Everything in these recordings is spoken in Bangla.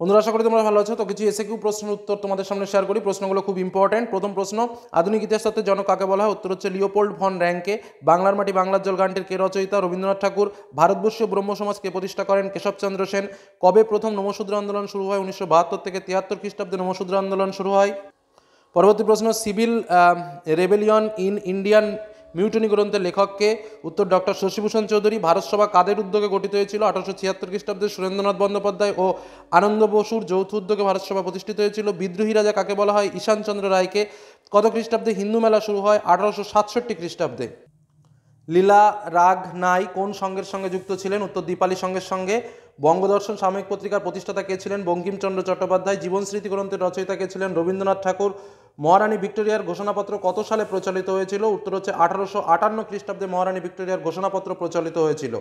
বন্ধুরা আশা করি তোমরা ভালো আছো। তো কিছু এসএকিউ প্রশ্নের উত্তর তোমাদের সামনে শেয়ার করি। প্রশ্নগুলো খুব ইম্পর্টেন্ট। প্রথম প্রশ্ন, আধুনিক ইতিহাস তত্ত্বের জনক কাকে বলা হয়? উত্তর হচ্ছে লিওপোল্ড ভন র্যাঙ্কে। বাংলার মাটি বাংলার জল গানটির কে রচয়িতা? রবীন্দ্রনাথ ঠাকুর। ভারতবর্ষীয় ব্রহ্ম সমাজ কে প্রতিষ্ঠা করেন? কেশবচন্দ্র সেন। কবে প্রথম নমশূদ্র আন্দোলন শুরু হয়? 1972 থেকে 73 খ্রিস্টাব্দে নমশূদ্র আন্দোলন শুরু হয়। পরবর্তী প্রশ্ন, সিভিল রেবেলিয়ন ইন ইন্ডিয়ান মিউটনি গ্রন্থের লেখককে? উত্তর ডক্টর শশীভূষণ চৌধুরী। ভারত সভা কাদের উদ্যোগে গঠিত হয়েছিল? 1876 খ্রিস্টাব্দে সুরেন্দ্রনাথ বন্দ্যোপাধ্যায় ও আনন্দ বসুর যৌথ উদ্যোগে ভারত সভা প্রতিষ্ঠিত হয়েছিল। বিদ্রোহী রাজা কাকে বলা হয়? ঈশানচন্দ্র রায়কে। কত খ্রিস্টাব্দে হিন্দু মেলা শুরু হয়? 1867 খ্রিস্টাব্দে। লীলা রাগ নাই কোন সংঘের সঙ্গে যুক্ত ছিলেন? উত্তর দীপালি সংঘের সঙ্গে। বঙ্গদর্শন সাময়িক পত্রিকার প্রতিষ্ঠাতা কে ছিলেন? বঙ্কিমচন্দ্র চট্টোপাধ্যায়। জীবন স্মৃতি গ্রন্থের রচয়িতা কে ছিলেন? রবীন্দ্রনাথ ঠাকুর। মহারানী ভিক্টোরিয়ার ঘোষণাপত্র কত সালে প্রচলিত হয়েছিল? উত্তর হচ্ছে 1858 খ্রিস্টাব্দে মহারানী ভিক্টোরিয়ার ঘোষণাপত্র প্রচলিত হয়েছিল।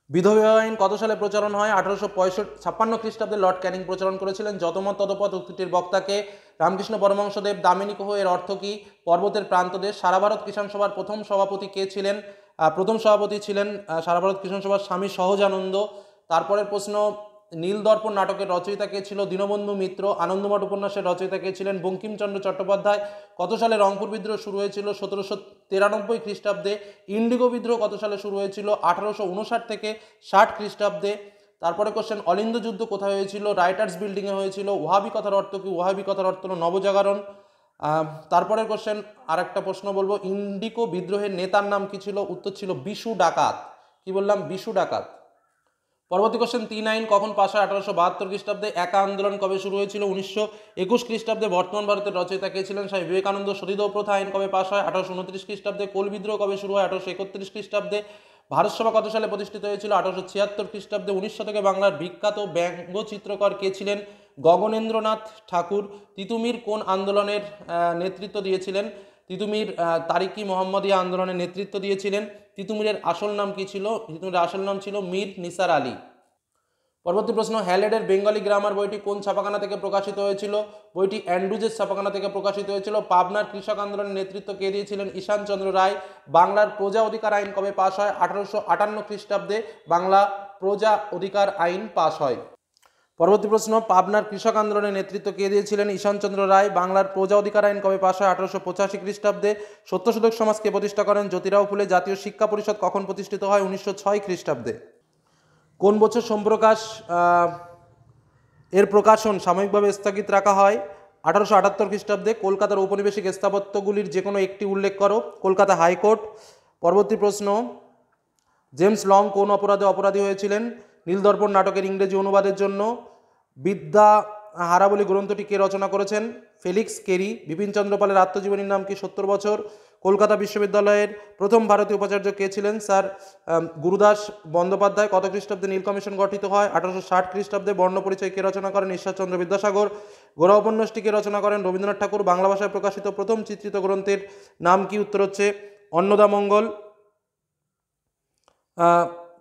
বিধবা আইন কত সালে প্রচলন হয়? 1856 খ্রিস্টাব্দে লর্ড ক্যানিং প্রচলন করেছিলেন। যতমত ততপথ উক্তিটির বক্তাকে? রামকৃষ্ণ পরমহংসদেব। দামিনীকোহ এর অর্থ কী? পর্বতের প্রান্তদেশ। সারা ভারত কিষাণ সভার প্রথম সভাপতি কে ছিলেন? প্রথম সভাপতি ছিলেন সারা ভারত কিষাণ সভার স্বামী সহজানন্দ। তারপরের প্রশ্ন, নীলদর্পণ নাটকের রচয়িতা কে ছিল? দীনবন্ধু মিত্র। আনন্দমঠ উপন্যাসের রচয়িতা কে ছিলেন? বঙ্কিমচন্দ্র চট্টোপাধ্যায়। কত সালে রংপুর বিদ্রোহ শুরু হয়েছিল? 1793 খ্রিস্টাব্দে। ইন্ডিগো বিদ্রোহ কত সালে শুরু হয়েছিল? 1859 থেকে 60 খ্রিস্টাব্দে। তারপরে কোশ্চেন, অলিন্দ যুদ্ধ কোথায় হয়েছিল? রাইটার্স বিল্ডিংয়ে হয়েছিল। ওয়াহাবি কথার অর্থ কী? ওয়াহাবি কথার অর্থ হলো নবজাগরণ। তারপরের কোশ্চেন, আর একটা প্রশ্ন বলবো, ইন্ডিগো বিদ্রোহের নেতার নাম কি ছিল? উত্তর ছিল বিশু ডাকাত। কি বললাম? বিশু ডাকাত। পরবর্তী কোশ্চেন, 3 আইন কখন পাশ হয়? 1872 খ্রিস্টাব্দে। একা আন্দোলন কবে শুরু হয়েছিল? 1921 খ্রিস্টাব্দে। বর্তমান ভারতের রচয়িতা কে ছিলেন? স্বামী বিবেকানন্দ। সতীদাহ প্রথা আইন কবে পাশ হয়? 1829 খ্রিস্টাব্দে। কোল বিদ্রোহ কবে শুরু হয়? 1831 খ্রিস্টাব্দে। ভারত সভা কত সালে প্রতিষ্ঠিত হয়েছিল? 1876 খ্রিস্টাব্দে। 19 শতকে বাংলার বিখ্যাত ব্যঙ্গচিত্রকর কে ছিলেন? গগনেন্দ্রনাথ ঠাকুর। তিতুমির কোন আন্দোলনের নেতৃত্ব দিয়েছিলেন? তিতুমির তারিকি মোহাম্মদিয়া আন্দোলনের নেতৃত্ব দিয়েছিলেন। তিতুমিরের আসল নাম কি ছিল? তিতুমিরের আসল নাম ছিল মীর নিসার আলী। পরবর্তী প্রশ্ন, হ্যালেডের বেঙ্গলি গ্রামার বইটি কোন ছাপাখানা থেকে প্রকাশিত হয়েছিল? বইটি অ্যান্ড্রুজের ছাপাখানা থেকে প্রকাশিত হয়েছিল। পাবনার কৃষক আন্দোলনের নেতৃত্ব কে দিয়েছিলেন? ঈশানচন্দ্র রায়। বাংলার প্রজা অধিকার আইন কবে পাশ হয়? 1858 খ্রিস্টাব্দে বাংলা প্রজা অধিকার আইন পাশ হয়। পরবর্তী প্রশ্ন, পাবনার কৃষক আন্দোলনের নেতৃত্ব কে দিয়েছিলেন? ঈশানচন্দ্র রায়। বাংলার প্রজা অধিকার আইন কবে পাশ হয়? 1885 খ্রিস্টাব্দে। সত্যশোধক সমাজ কে প্রতিষ্ঠা করেন? জ্যোতিরাও ফুলে। জাতীয় শিক্ষা পরিষদ কখন প্রতিষ্ঠিত হয়? 1906 খ্রিস্টাব্দে। কোন বছর সোমপ্রকাশ এর প্রকাশন সাময়িকভাবে স্থগিত রাখা হয়? 1878 খ্রিস্টাব্দে। কলকাতার ঔপনিবেশিক স্থাপত্যগুলির যে কোনো একটি উল্লেখ করো। কলকাতা হাইকোর্ট। পরবর্তী প্রশ্ন, জেমস লং কোন অপরাধে অপরাধী হয়েছিলেন? নীলদর্পণ নাটকের ইংরেজি অনুবাদের জন্য। বিদ্যা হারাবলী গ্রন্থটি কে রচনা করেছেন? Felix Kerry. বিপিনচন্দ্র পালের আত্মজীবনীর নাম কি? 70 বছর। কলকাতা বিশ্ববিদ্যালয়ের প্রথম ভারতীয় উপাচার্য কে ছিলেন? স্যার গুরুদাস বন্দ্যোপাধ্যায়। কত খ্রিস্টাব্দে নীল কমিশন গঠিত হয়? 1860 খ্রিস্টাব্দে। বর্ণপরিচয় কে রচনা করেন? ঈশ্বরচন্দ্র বিদ্যাসাগর। গোরা উপন্যাসটি কে রচনা করেন? রবীন্দ্রনাথ ঠাকুর। বাংলা ভাষায় প্রকাশিত প্রথম চিত্রিত গ্রন্থের নাম কি? উত্তর হচ্ছে অন্নদামঙ্গল।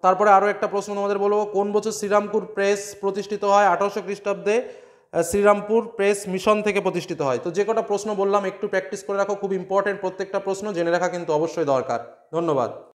তারপরে আরও একটা প্রশ্ন তোমাদের বলবো, কোন বছর শ্রীরামপুর প্রেস প্রতিষ্ঠিত হয়? 1800 খ্রিস্টাব্দে। শ্রীরামপুর প্রেস মিশন থেকে প্রতিষ্ঠিত হয়। তো যে কটা প্রশ্ন বললাম একটু প্র্যাকটিস করে রাখো, খুব ইম্পর্টেন্ট প্রত্যেকটা প্রশ্ন, জেনে রাখা কিন্তু অবশ্যই দরকার। ধন্যবাদ।